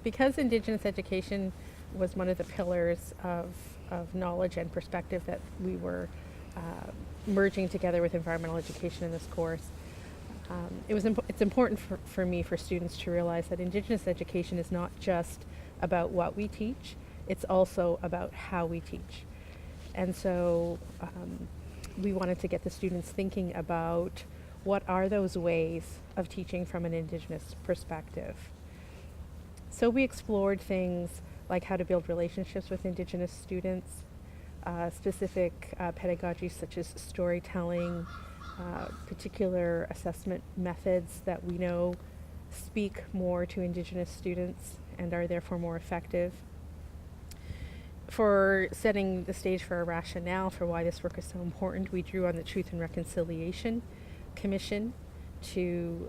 Because Indigenous education was one of the pillars of knowledge and perspective that we were merging together with environmental education in this course, it's important for me, for students to realize that Indigenous education is not just about what we teach, it's also about how we teach. And so we wanted to get the students thinking about what are those ways of teaching from an Indigenous perspective. So we explored things like how to build relationships with Indigenous students, specific pedagogies such as storytelling, particular assessment methods that we know speak more to Indigenous students and are therefore more effective. For setting the stage for a rationale for why this work is so important, we drew on the Truth and Reconciliation Commission to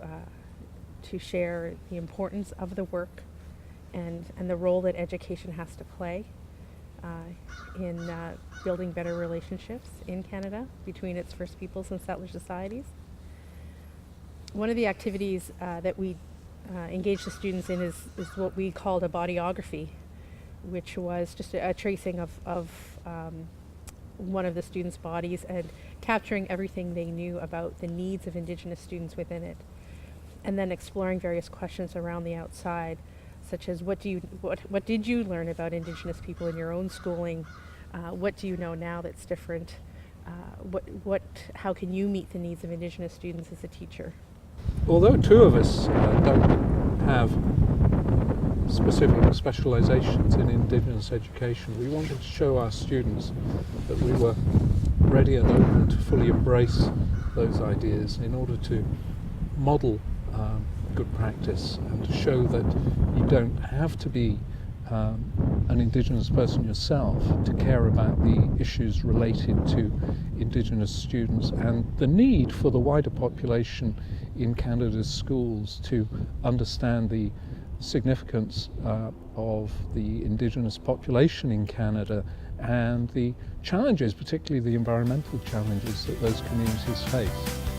share the importance of the work and the role that education has to play in building better relationships in Canada between its First Peoples and settler societies. One of the activities that we engaged the students in is what we called a bodyography, which was just a tracing of one of the students' bodies and capturing everything they knew about the needs of Indigenous students within it, and then exploring various questions around the outside, such as what did you learn about Indigenous people in your own schooling? What do you know now that's different? How can you meet the needs of Indigenous students as a teacher? Although two of us don't have specific specializations in Indigenous education, we wanted to show our students that we were ready and open to fully embrace those ideas in order to model good practice and to show that you don't have to be an Indigenous person yourself to care about the issues related to Indigenous students and the need for the wider population in Canada's schools to understand the significance of the Indigenous population in Canada and the challenges, particularly the environmental challenges that those communities face.